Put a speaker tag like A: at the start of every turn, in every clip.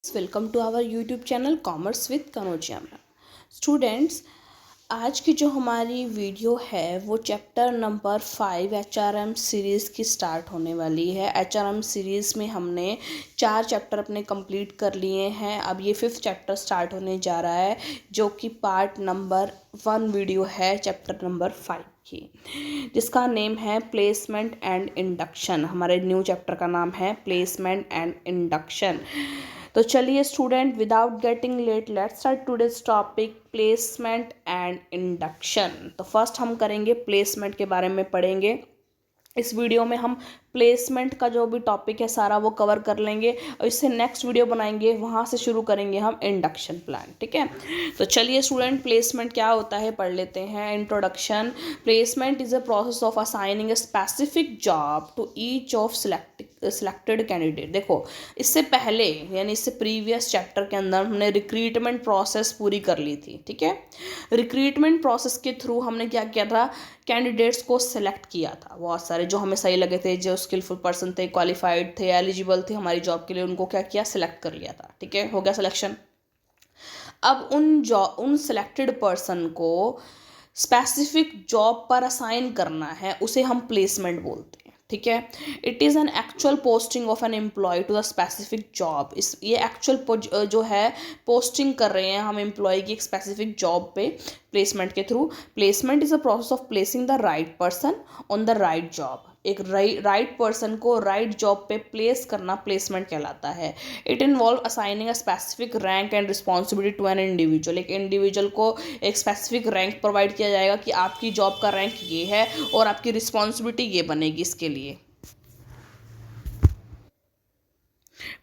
A: Welcome to our YouTube channel commerce with Kanojia ma'am. Students, आज की जो हमारी वीडियो है वो चैप्टर नंबर 5 एचआरएम सीरीज़ की स्टार्ट होने वाली है। एचआरएम सीरीज़ में हमने 4 चैप्टर अपने कंप्लीट कर लिए हैं। अब ये 5th चैप्टर स्टार्ट होने जा रहा है जो कि पार्ट नंबर 1 वीडियो है चैप्टर नंबर 5 की, जिसका नेम है प्लेसमेंट एंड इंडक्शन। हमारे न्यू चैप्टर का नाम है प्लेसमेंट एंड इंडक्शन। तो चलिए student, without getting let let's start today's topic placement and induction. तो फर्स्ट हम करेंगे प्लेसमेंट के बारे में पढ़ेंगे। इस वीडियो में हम प्लेसमेंट का जो भी टॉपिक है सारा वो कवर कर लेंगे और इससे नेक्स्ट वीडियो बनाएंगे, वहाँ से शुरू करेंगे हम इंडक्शन प्लान। ठीक है, तो चलिए स्टूडेंट, प्लेसमेंट क्या होता है पढ़ लेते हैं। Introduction. Placement is a process of assigning a specific job to each of selected candidate. देखो, इससे पहले यानी इससे प्रीवियस चैप्टर के अंदर हमने रिक्रूटमेंट प्रोसेस पूरी कर ली थी। ठीक है, रिक्रूटमेंट प्रोसेस के थ्रू हमने क्या किया था, कैंडिडेट्स को सिलेक्ट किया था। बहुत सारे जो हमें सही लगे थे, जो स्किलफुल पर्सन थे, क्वालिफाइड थे, एलिजिबल थे हमारी जॉब के लिए, उनको क्या किया, सिलेक्ट कर लिया था। ठीक है, हो गया सिलेक्शन। अब उन सिलेक्टेड पर्सन को स्पेसिफिक जॉब पर असाइन करना है, उसे हम प्लेसमेंट बोलते हैं। ठीक है, it is an actual posting of an employee to the specific job. ये एक्चुअल जो है पोस्टिंग कर रहे हैं हम एम्प्लॉय की एक स्पेसिफिक जॉब पे प्लेसमेंट के through. Placement is a process of placing the right person on the right job. एक राइट पर्सन को राइट जॉब पे प्लेस करना प्लेसमेंट कहलाता है। It involve assigning a specific rank and responsibility to an individual. एक individual को एक specific rank provide किया जाएगा कि आपकी जॉब का रैंक ये है और आपकी रिस्पॉन्सिबिलिटी ये बनेगी इसके लिए।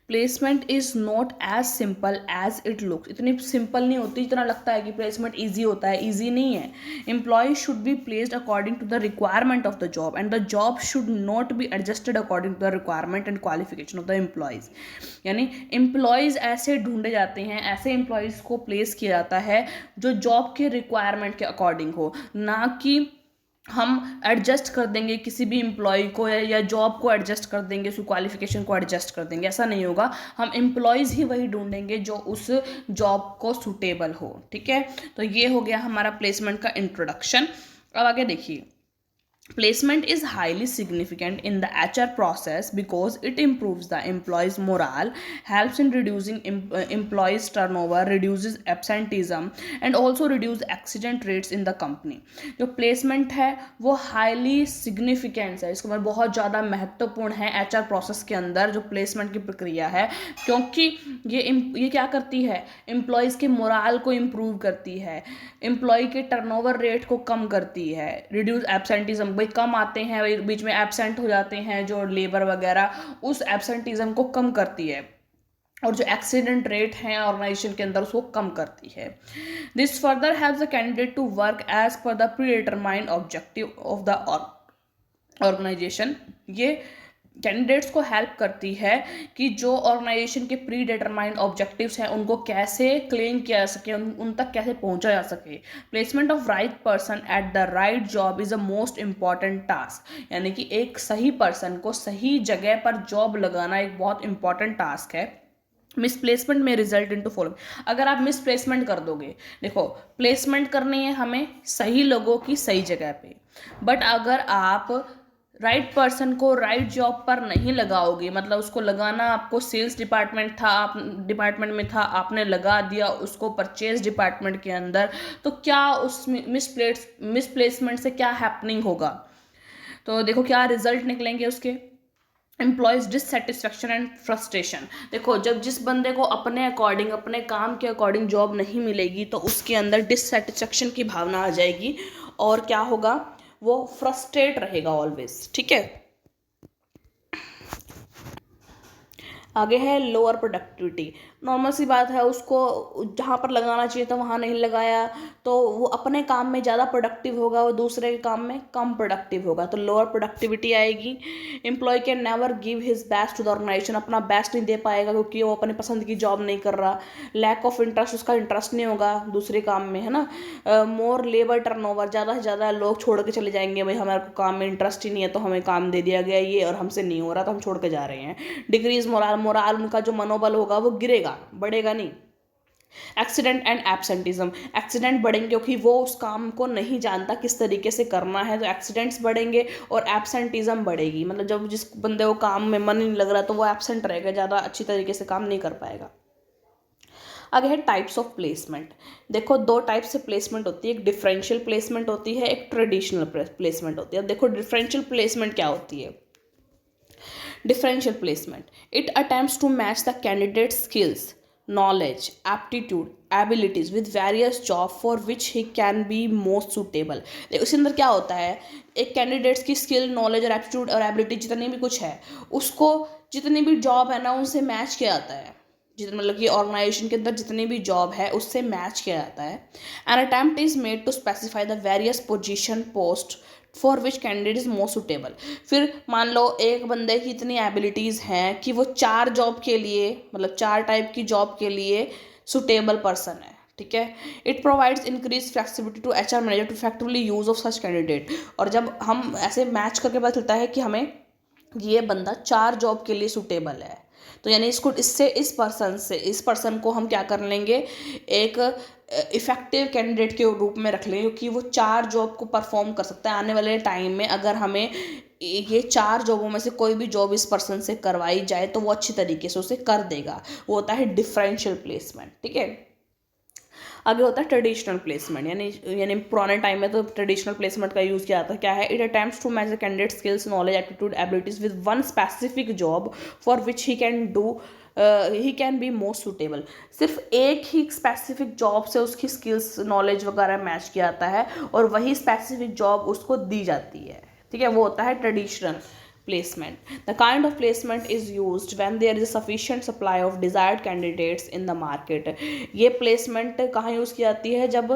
A: Placement is not as simple as it looks. इतनी सिंपल नहीं होती जितना लगता है कि प्लेसमेंट ईजी होता है। ईजी नहीं है। Employee should be placed according to the requirement of the job and the job should not be adjusted according to the requirement and qualification of the employees. यानी एम्प्लॉयज़ ऐसे ढूंढे जाते हैं, ऐसे एम्प्लॉयज़ को प्लेस किया जाता है जो जॉब के रिक्वायरमेंट के अकॉर्डिंग हो, ना कि हम एडजस्ट कर देंगे किसी भी एम्प्लॉय को या जॉब को एडजस्ट कर देंगे, उसकी क्वालिफिकेशन को एडजस्ट कर देंगे। ऐसा नहीं होगा। हम एम्प्लॉयज़ ही वही ढूंढेंगे जो उस जॉब को सूटेबल हो। ठीक है, तो ये हो गया हमारा प्लेसमेंट का इंट्रोडक्शन। अब आगे देखिए, placement is highly significant in the HR process because it improves the employees' morale, helps in reducing employees' turnover, reduces absenteeism and also reduce accident rates in the company. जो placement है वो highly significant है, इसको मतलब बहुत ज़्यादा महत्वपूर्ण है HR प्रोसेस के अंदर जो placement की प्रक्रिया है, क्योंकि ये क्या करती है, एम्प्लॉयज़ के मोराल को इम्प्रूव करती है, एम्प्लॉय के टर्नओवर रेट को कम करती है, रिड्यूस एब्सेंटिज्म, भाई कम आते हैं बीच में एब्सेंट हो जाते हैं जो लेबर वगैरह, उस एब्सेंटिज्म को कम करती है और जो एक्सीडेंट रेट हैं ऑर्गेनाइजेशन के अंदर उसको कम करती है। This further haves the candidate to work as per the predetermined objective of the organisation. ये कैंडिडेट्स को हेल्प करती है कि जो ऑर्गेनाइजेशन के प्री डिटरमाइंड ऑब्जेक्टिव्स हैं उनको कैसे क्लेम किया जा सके, उन तक कैसे पहुंचा जा सके। Placement of right person at the right job is a most important task. यानी कि एक सही पर्सन को सही जगह पर जॉब लगाना एक बहुत इंपॉर्टेंट टास्क है। मिसप्लेसमेंट में रिजल्ट इनटू फॉलोइंग। अगर आप मिसप्लेसमेंट कर दोगे, देखो प्लेसमेंट करनी है हमें सही लोगों की सही जगह पे, बट अगर आप राइट पर्सन को राइट जॉब पर नहीं लगाओगे, मतलब उसको लगाना आपको सेल्स डिपार्टमेंट था, आप डिपार्टमेंट में था, आपने लगा दिया उसको परचेज डिपार्टमेंट के अंदर, तो क्या उस मिसप्लेसमेंट से क्या हैपनिंग होगा, तो देखो क्या रिजल्ट निकलेंगे उसके। Employees dissatisfaction and frustration. देखो, जब जिस बंदे को अपने अकॉर्डिंग, अपने काम के अकॉर्डिंग जॉब नहीं मिलेगी तो उसके अंदर डिससेटिस्फैक्शन की भावना आ जाएगी और क्या होगा, वो फ्रस्ट्रेट रहेगा ऑलवेज। ठीक है, आगे है लोअर प्रोडक्टिविटी। नॉर्मल सी बात है, उसको जहाँ पर लगाना चाहिए था वहाँ नहीं लगाया तो वो अपने काम में ज़्यादा प्रोडक्टिव होगा, वो दूसरे के काम में कम प्रोडक्टिव होगा, तो लोअर प्रोडक्टिविटी आएगी। Employee can never give his best to the organisation. अपना बेस्ट नहीं दे पाएगा क्योंकि वो अपने पसंद की जॉब नहीं कर रहा। लैक ऑफ इंटरेस्ट, उसका इंटरेस्ट नहीं होगा दूसरे काम में, है ना। मोर लेबर टर्नओवर, ज़्यादा से ज़्यादा लोग छोड़ के चले जाएंगे, भाई हमारे को काम में इंटरेस्ट ही नहीं है तो हमें काम दे दिया गया ये और हमसे नहीं हो रहा तो हम छोड़ के जा रहे हैं। डिक्रीज मोराल, मोराल, उनका जो मनोबल होगा वो गिरेगा, बढ़ेगा नहीं। एक्सीडेंट एंड एब्सेंटिज्म, एक्सीडेंट बढ़ेंगे क्योंकि वो उस काम को नहीं जानता किस तरीके से करना है, तो एक्सीडेंट्स बढ़ेंगे और एब्सेंटिज्म बढ़ेगी, मतलब जब जिस बंदे को काम में मन नहीं लग रहा तो वो एब्सेंट रहेगा, ज़्यादा अच्छी तरीके से काम नहीं कर पाएगा। आगे है टाइप्स ऑफ प्लेसमेंट। देखो दो टाइप से प्लेसमेंट होती है, एक डिफरेंशियल प्लेसमेंट होती है, एक ट्रेडिशनल प्लेसमेंट होती है। अब देखो डिफरेंशियल प्लेसमेंट क्या होती है। Differential placement, it attempts to match the candidate skills, knowledge, aptitude, abilities with various job for which he can be most suitable। देखो इसके अंदर क्या होता है, एक कैंडिडेट्स की स्किल, नॉलेज और एप्टीट्यूड और एबिलिटी जितनी भी कुछ है, उसको जितनी भी जॉब है ना उनसे मैच किया जाता है, जितने मतलब कि ऑर्गेनाइजेशन के अंदर जितनी भी जॉब है उससे मैच किया जाता है। An attempt is made to specify the various position post for which candidate is most suitable. फिर मान लो एक बंदे की इतनी एबिलिटीज़ हैं कि वो 4 जॉब के लिए, मतलब 4 टाइप की जॉब के लिए सुटेबल पर्सन है, ठीक है। It provides increase flexibility to HR manager to effectively use of such candidate. और जब हम ऐसे मैच करके पता चलता है कि हमें ये बंदा 4 जॉब के लिए सुटेबल है, तो यानी इसको इससे इस पर्सन को हम क्या कर लेंगे, एक इफेक्टिव कैंडिडेट के रूप में रख लेंगे, क्योंकि वो 4 जॉब को परफॉर्म कर सकता है। आने वाले टाइम में अगर हमें ये 4 जॉबों में से कोई भी जॉब इस पर्सन से करवाई जाए तो वो अच्छी तरीके से उसे कर देगा, वो होता है डिफरेंशियल प्लेसमेंट, ठीक है। आगे होता है ट्रेडिशनल प्लेसमेंट, यानी पुराने टाइम में तो ट्रेडिशनल प्लेसमेंट का यूज़ किया जाता है। क्या है, it attempts to match the candidate skills, knowledge, aptitude, abilities with one specific job for which he can be most suitable. सिर्फ एक ही स्पेसिफिक जॉब से उसकी स्किल्स, नॉलेज वगैरह मैच किया जाता है और वही स्पेसिफिक जॉब उसको दी जाती है, ठीक है, वो होता है traditional placement। The kind of placement is used when there is a sufficient supply of desired candidates in the market। ये placement कहाँ यूज़ की जाती है, जब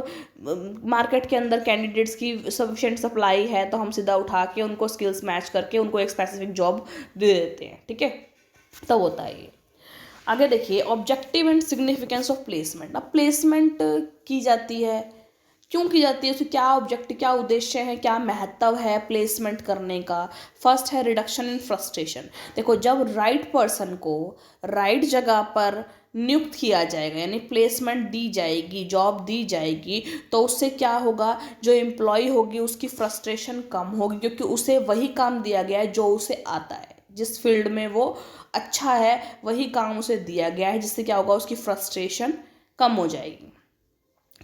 A: मार्केट के अंदर कैंडिडेट्स की सफिशेंट सप्लाई है तो हम सीधा उठा के उनको स्किल्स मैच करके उनको एक स्पेसिफिक जॉब दे देते हैं, ठीक है, तब होता है ये। आगे देखिए objective and significance of placement. अब प्लेसमेंट की जाती है, क्यों की जाती है, उसके क्या ऑब्जेक्टिव, क्या उद्देश्य है, क्या महत्व है प्लेसमेंट करने का। फर्स्ट है रिडक्शन इन फ्रस्ट्रेशन। देखो जब राइट पर्सन को राइट जगह पर नियुक्त किया जाएगा, यानी प्लेसमेंट दी जाएगी, जॉब दी जाएगी, तो उससे क्या होगा, जो एम्प्लॉय होगी उसकी फ्रस्ट्रेशन कम होगी, क्योंकि उसे वही काम दिया गया है जो उसे आता है, जिस फील्ड में वो अच्छा है वही काम उसे दिया गया है, जिससे क्या होगा, उसकी फ्रस्ट्रेशन कम हो जाएगी।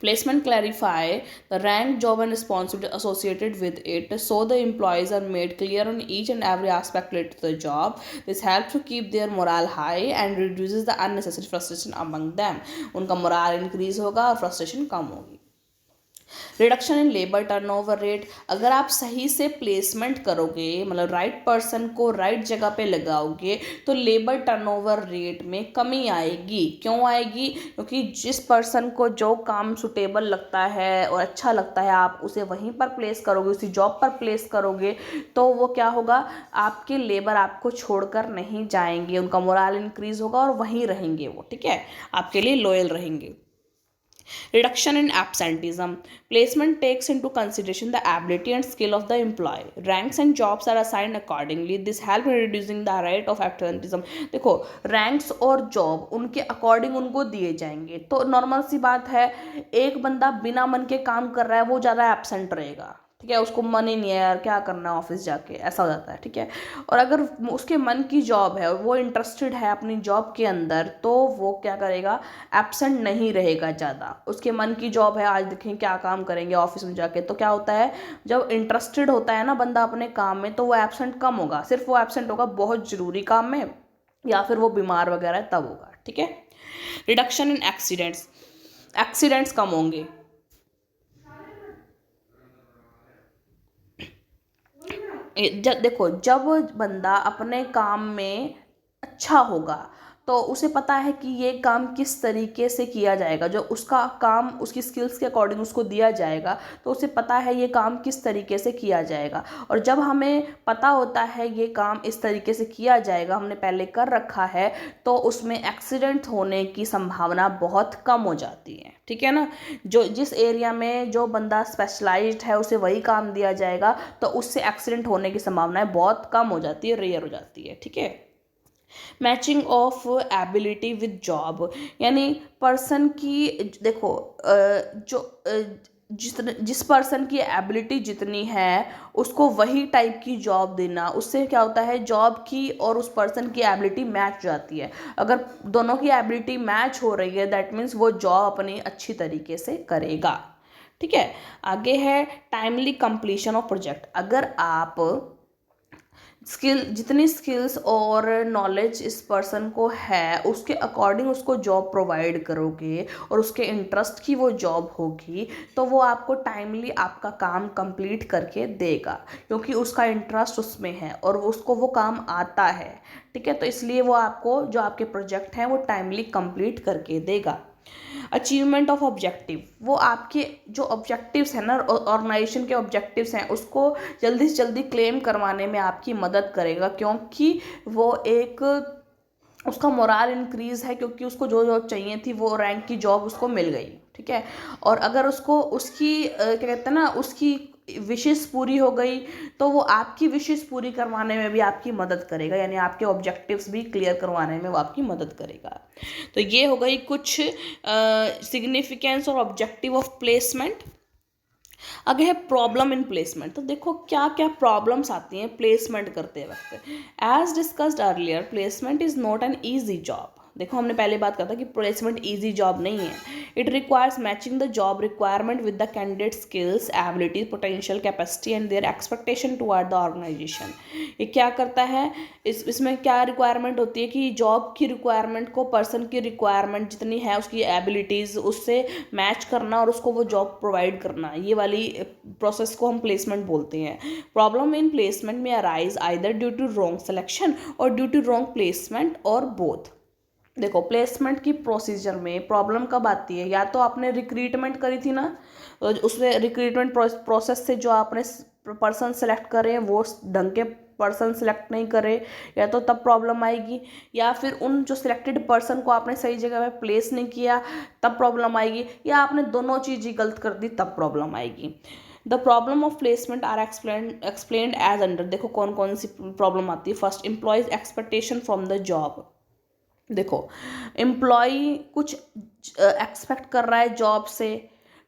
A: Placement clarify the rank, job and responsibility associated with it, so the employees are made clear on each and every aspect related to the job. This helps to keep their morale high and reduces the unnecessary frustration among them। उनका morale increase होगा और frustration कम होगी। Reduction in labour turnover rate. अगर आप सही से placement करोगे, मतलब राइट पर्सन को राइट जगह पे लगाओगे, तो लेबर टर्नओवर रेट में कमी आएगी। क्यों आएगी, क्योंकि जिस पर्सन को जो काम सुटेबल लगता है और अच्छा लगता है आप उसे वहीं पर प्लेस करोगे, उसी जॉब पर प्लेस करोगे, तो वो क्या होगा, आपके लेबर आपको छोड़कर नहीं जाएंगे, उनका मोरल इंक्रीज होगा और वहीं रहेंगे वो, ठीक है, आपके लिए लॉयल रहेंगे। Reduction in absenteeism. Placement takes into consideration the ability and skill of the employee. Ranks and jobs are assigned accordingly. This helps in reducing the rate of absenteeism। देखो रैंक्स और जॉब उनके according उनको दिए जाएंगे, तो normal सी बात है, एक बंदा बिना मन के काम कर रहा है वो ज़्यादा एब्सेंट रहेगा, ठीक है, उसको मन ही नहीं है यार क्या करना है ऑफिस जाके, ऐसा हो जाता है, ठीक है। और अगर उसके मन की जॉब है और वो इंटरेस्टेड है अपनी जॉब के अंदर, तो वो क्या करेगा, एब्सेंट नहीं रहेगा ज़्यादा। उसके मन की जॉब है, आज देखें क्या काम करेंगे ऑफिस में जाके, तो क्या होता है, जब इंटरेस्टेड होता है ना बंदा अपने काम में, तो वो एब्सेंट कम होगा। सिर्फ वो एब्सेंट होगा बहुत ज़रूरी काम में या फिर वो बीमार वगैरह है तब होगा, ठीक है। रिडक्शन इन एक्सीडेंट्स, एक्सीडेंट्स कम होंगे। देखो जब बंदा अपने काम में अच्छा होगा तो उसे पता है कि ये काम किस तरीके से किया जाएगा, जो उसका काम उसकी स्किल्स के अकॉर्डिंग उसको दिया जाएगा, तो उसे पता है ये काम किस तरीके से किया जाएगा। और जब हमें पता होता है ये काम इस तरीके से किया जाएगा, हमने पहले कर रखा है, तो उसमें एक्सीडेंट होने की संभावना बहुत कम हो जाती है, ठीक है ना। जो जिस एरिया में जो बंदा स्पेशलाइज्ड है उसे वही काम दिया जाएगा, तो उससे एक्सीडेंट होने की संभावनाएं बहुत कम हो जाती है, रेयर हो जाती है, ठीक है। Matching of ability with job, यानी पर्सन की, देखो जो जिस पर्सन की एबिलिटी जितनी है उसको वही टाइप की जॉब देना, उससे क्या होता है जॉब की और उस पर्सन की एबिलिटी मैच हो जाती है। अगर दोनों की एबिलिटी मैच हो रही है दैट मीन्स वो जॉब अपनी अच्छी तरीके से करेगा। ठीक है, आगे है टाइमली कंप्लीशन ऑफ प्रोजेक्ट। अगर आप जितनी स्किल्स और नॉलेज इस पर्सन को है उसके अकॉर्डिंग उसको जॉब प्रोवाइड करोगे और उसके इंटरेस्ट की वो जॉब होगी तो वो आपको टाइमली आपका काम कंप्लीट करके देगा, क्योंकि उसका इंटरेस्ट उसमें है और उसको वो काम आता है। ठीक है, तो इसलिए वो आपको जो आपके प्रोजेक्ट हैं वो टाइमली कंप्लीट करके देगा। अचीवमेंट ऑफ ऑब्जेक्टिव, वो आपके जो ऑब्जेक्टिव्स हैं ना, ऑर्गेनाइजेशन के ऑब्जेक्टिव्स हैं उसको जल्दी से जल्दी क्लेम करवाने में आपकी मदद करेगा, क्योंकि वो एक उसका मोराल इंक्रीज है, क्योंकि उसको जो जॉब चाहिए थी वो रैंक की जॉब उसको मिल गई। ठीक है, और अगर उसको उसकी क्या कहते हैं ना, उसकी विशेष पूरी हो गई तो वो आपकी विशेष पूरी करवाने में भी आपकी मदद करेगा, यानी आपके ऑब्जेक्टिव्स भी क्लियर करवाने में वो आपकी मदद करेगा। तो ये हो गई कुछ सिग्निफिकेंस और ऑब्जेक्टिव ऑफ प्लेसमेंट। आगे है प्रॉब्लम इन प्लेसमेंट। तो देखो क्या क्या प्रॉब्लम्स आती हैं प्लेसमेंट करते वक्त। As discussed earlier, placement is not an easy job. देखो हमने पहले बात कहा था कि प्लेसमेंट इजी जॉब नहीं है। It requires matching the job requirement with the candidate skills, ability, potential, capacity and their expectation toward the organisation. ये क्या करता है, इसमें क्या रिक्वायरमेंट होती है कि जॉब की रिक्वायरमेंट को पर्सन की रिक्वायरमेंट जितनी है उसकी एबिलिटीज़ उससे मैच करना और उसको वो जॉब प्रोवाइड करना, ये वाली प्रोसेस को हम प्लेसमेंट बोलते हैं। प्रॉब्लम इन प्लेसमेंट में arise either due to wrong selection और ड्यू टू रॉन्ग प्लेसमेंट और बोथ। देखो प्लेसमेंट की प्रोसीजर में प्रॉब्लम कब आती है, या तो आपने रिक्रूटमेंट करी थी ना, तो उसमें रिक्रूटमेंट प्रोसेस से जो आपने पर्सन सेलेक्ट करे वो ढंग के पर्सन सेलेक्ट नहीं करे, या तो तब प्रॉब्लम आएगी, या फिर उन जो सिलेक्टेड पर्सन को आपने सही जगह पे प्लेस नहीं किया तब प्रॉब्लम आएगी, या आपने दोनों चीज़ ही गलत कर दी तब प्रॉब्लम आएगी। The problem of placement are explained as under. देखो कौन कौन सी प्रॉब्लम आती है। First, employees expectation from the job. देखो एम्प्लॉय कुछ एक्सपेक्ट कर रहा है जॉब से,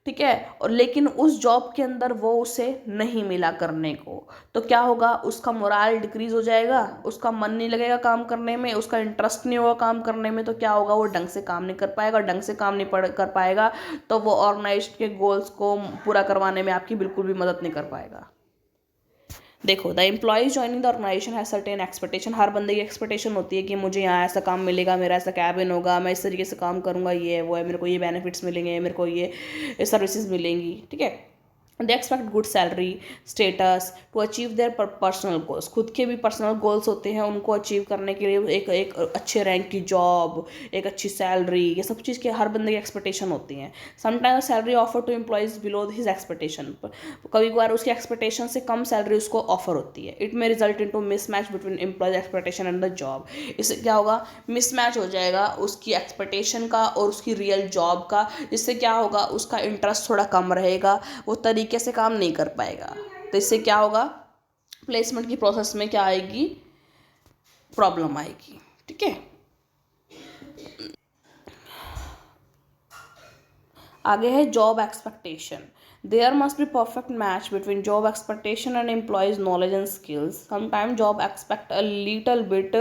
A: ठीक है, और लेकिन उस जॉब के अंदर वो उसे नहीं मिला करने को, तो क्या होगा, उसका मोराल डिक्रीज हो जाएगा, उसका मन नहीं लगेगा काम करने में, उसका इंटरेस्ट नहीं होगा काम करने में, तो क्या होगा, वो ढंग से काम नहीं कर पाएगा, और ढंग से काम नहीं कर पाएगा तो वो ऑर्गेनाइजेशन के गोल्स को पूरा करवाने में आपकी बिल्कुल भी मदद नहीं कर पाएगा। देखो the employees joining the organisation है सर्टेन एक्सपेक्टेशन। हर बंदे की एक्सपेक्टेशन होती है कि मुझे यहाँ ऐसा काम मिलेगा, मेरा ऐसा कैबिन होगा, मैं इस तरीके से काम करूँगा, ये है वो है, मेरे को ये बेनिफिट्स मिलेंगे, मेरे को ये सर्विसेज मिलेंगी। ठीक है, they expect good salary status to achieve their personal goals. खुद के भी पर्सनल गोल्स होते हैं, उनको अचीव करने के लिए एक एक अच्छे रैंक की जॉब, एक अच्छी सैलरी, ये सब चीज़ के हर बंदे की एक्सपेक्टेशन होती हैं। Sometimes salary offer to employees below his expectation, कभी कभार उसकी एक्सपेक्टेशन से कम सैलरी उसको ऑफर होती है। It may result into mismatch between employees expectation and the job. इससे क्या होगा, मिसमैच हो जाएगा उसकी एक्सपेक्टेशन का और उसकी रियल जॉब का, जिससे क्या होगा, उसका इंटरेस्ट थोड़ा कम रहेगा, वो तरीके से काम नहीं कर पाएगा। तो इससे क्या होगा, प्लेसमेंट की प्रोसेस में क्या आएगी, प्रॉब्लम आएगी। ठीक है, आगे है job expectation. There must be perfect match between job expectation and employees knowledge and skills. Sometimes job expect a little bit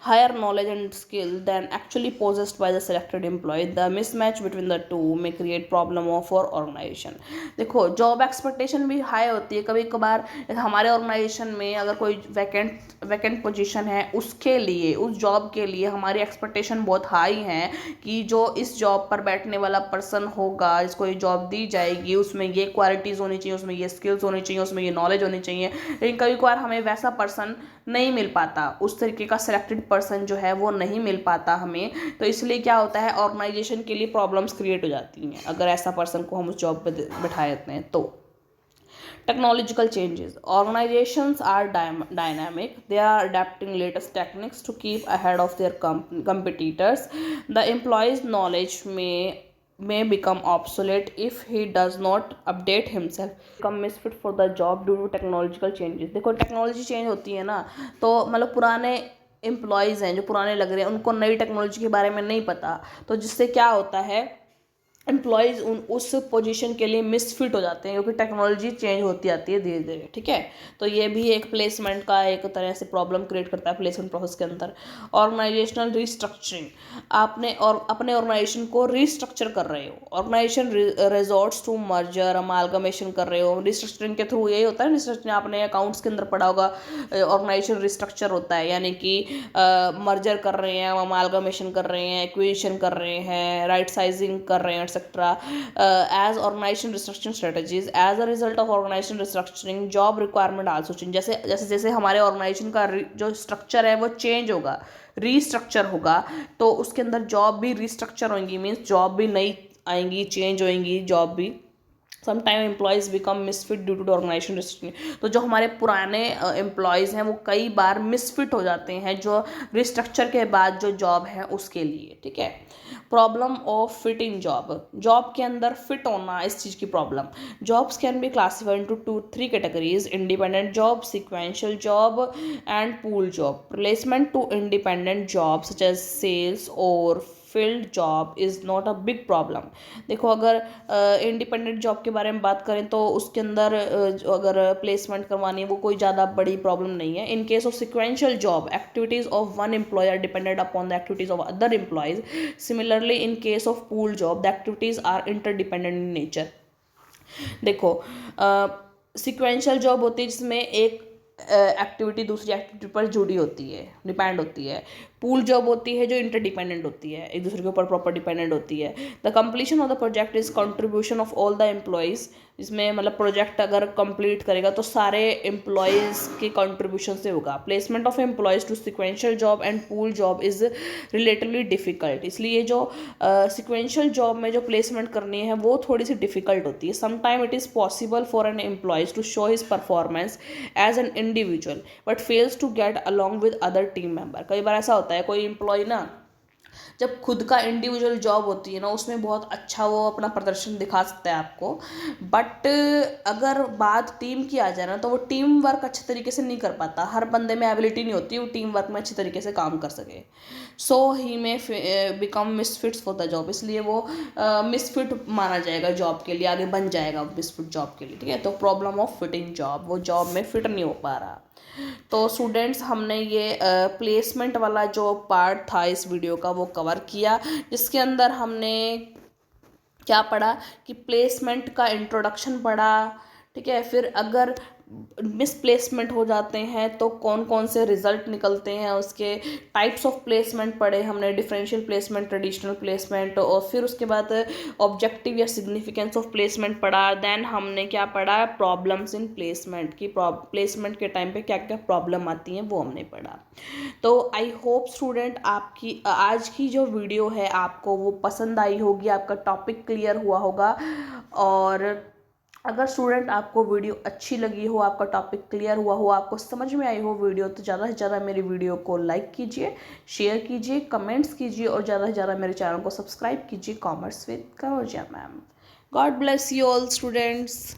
A: higher knowledge and skill than actually possessed by the selected employee. The mismatch between the two may create problem for organization. देखो job expectation भी high होती है कभी कभार। हमारे organisation में अगर कोई वैकेंट पोजीशन है, उसके लिए, उस जॉब के लिए हमारी एक्सपेक्टेशन बहुत हाई है कि जो इस जॉब पर बैठने वाला पर्सन होगा, जिसको ये जॉब दी जाएगी, उसमें ये क्वालिटीज़ होनी चाहिए, उसमें ये स्किल्स होनी चाहिए, उसमें ये नॉलेज होनी चाहिए। लेकिन कभी कभार हमें वैसा पर्सन नहीं मिल पाता, उस तरीके का सिलेक्टेड पर्सन जो है वो नहीं मिल पाता हमें। तो इसलिए क्या होता है, ऑर्गेनाइजेशन के लिए प्रॉब्लम्स क्रिएट हो जाती हैं अगर ऐसा पर्सन को हम उस जॉब पर बैठा देते हैं तो। Technological changes. Organizations are dynamic. They are adapting latest techniques to keep ahead of their competitors. The employee's knowledge may become obsolete if he does not update himself. Become misfit for the job due to technological changes. देखो technology change होती है ना, तो मतलब पुराने employees हैं जो पुराने लग रहे हैं, उनको नई टेक्नोलॉजी के बारे में नहीं पता, तो जिससे क्या होता है, एम्प्लॉयज़ उस पोजीशन के लिए मिसफिट हो जाते हैं, क्योंकि टेक्नोलॉजी चेंज होती आती है धीरे धीरे, ठीक है। तो ये भी एक प्लेसमेंट का एक तरह से प्रॉब्लम क्रिएट करता है प्लेसमेंट प्रोसेस के अंदर। ऑर्गेनाइजेशनल रिस्ट्रक्चरिंग, आपने और अपने ऑर्गेनाइजेशन को रिस्ट्रक्चर कर रहे हो, organisation resorts to merger, amalgamation कर रहे हो। रिस्ट्रक्चरिंग के थ्रू यही होता है, रिस्ट्रक्चरिंग आपने अकाउंट्स के अंदर पढ़ा होगा, ऑर्गेनाइजेशन रिस्ट्रक्चर होता है, यानी कि मर्जर कर रहे हैं, अमालगमेशन कर रहे हैं, एक्विजिशन कर रहे हैं, राइट साइजिंग कर रहे हैं, etc. As organization restructuring strategies, as a result of organization restructuring, job requirement also change. जैसे जैसे हमारे ऑर्गेनाइजेशन का जो स्ट्रक्चर है वो चेंज होगा, रीस्ट्रक्चर होगा, तो उसके अंदर जॉब भी रीस्ट्रक्चर होंगी, मीन्स जॉब भी नई आएंगी, चेंज होएंगी जॉब भी। Sometime employees become misfit due to organisation restructuring, तो जो हमारे पुराने एम्प्लॉयज़ हैं वो कई बार मिसफिट हो जाते हैं जो रिस्ट्रक्चर के बाद जो जॉब है उसके लिए, ठीक है। Problem of fit in job, job के अंदर फिट होना, इस चीज़ की problem. Jobs can be classified into 3 categories, independent job, sequential job and pool job. Placement to independent job such as sales और field job is not a big problem. देखो, अगर independent job के बारे में बात करें तो उसके अंदर अगर प्लेसमेंट करवानी है वो कोई ज़्यादा बड़ी प्रॉब्लम नहीं है। In case of sequential job, activities of one employee are dependent upon the activities of other employees. Similarly in case of pool job, the activities are interdependent in nature. देखो, sequential job होती है जिसमें एक activity दूसरी activity पर जुड़ी होती है, डिपेंड होती है। पूल जॉब होती है जो इंटरडिपेंडेंट होती है, एक दूसरे के ऊपर प्रॉपर डिपेंडेंट होती है। The completion of the project is contribution of all the employees, इसमें मतलब प्रोजेक्ट अगर कंप्लीट करेगा तो सारे एम्प्लॉयज़ के कंट्रीब्यूशन से होगा। Placement of employees to sequential job and pool job is relatively difficult, इसलिए जो सिक्वेंशियल जॉब में जो प्लेसमेंट करनी है वो थोड़ी सी डिफ़िकल्ट होती है। Sometime it is possible for an employees to show his performance as an individual but fails to get along with other team member. कई बार ऐसा होता है, कोई एम्प्लॉय ना जब खुद का इंडिविजुअल जॉब होती है ना उसमें बहुत अच्छा वो अपना प्रदर्शन दिखा सकता है आपको, बट अगर बात टीम की आ जाए ना तो वो टीम वर्क अच्छे तरीके से नहीं कर पाता, हर बंदे में एबिलिटी नहीं होती वो टीम वर्क में अच्छी तरीके से काम कर सके। सो ही में become misfits for the job, इसलिए वो मिसफिट माना जाएगा जॉब के लिए, आगे बन जाएगा मिसफिट जॉब के लिए, ठीक है। तो प्रॉब्लम ऑफ फिटिंग जॉब, वो जॉब में फिट नहीं हो पा रहा। तो स्टूडेंट्स, हमने ये प्लेसमेंट वाला जो पार्ट था इस वीडियो का वो कवर किया, जिसके अंदर हमने क्या पढ़ा कि प्लेसमेंट का इंट्रोडक्शन पढ़ा, ठीक है। फिर अगर मिसप्लेसमेंट हो जाते हैं तो कौन कौन से रिजल्ट निकलते हैं, उसके टाइप्स ऑफ प्लेसमेंट पढ़े हमने, डिफरेंशियल प्लेसमेंट, ट्रेडिशनल प्लेसमेंट, और फिर उसके बाद ऑब्जेक्टिव या सिग्निफिकेंस ऑफ प्लेसमेंट पढ़ा। देन हमने क्या पढ़ा, प्रॉब्लम्स इन प्लेसमेंट की, प्लेसमेंट के टाइम पे क्या क्या प्रॉब्लम आती हैं वो हमने पढ़ा। तो आई होप स्टूडेंट आपकी आज की जो वीडियो है आपको वो पसंद आई होगी, आपका टॉपिक क्लियर हुआ होगा। और अगर स्टूडेंट आपको वीडियो अच्छी लगी हो, आपका टॉपिक क्लियर हुआ हो, आपको समझ में आई हो वीडियो, तो ज़्यादा से ज़्यादा मेरी वीडियो को लाइक कीजिए, शेयर कीजिए, कमेंट्स कीजिए और ज़्यादा से ज़्यादा मेरे चैनल को सब्सक्राइब कीजिए, commerce with Kanaujia ma'am. God bless you all students.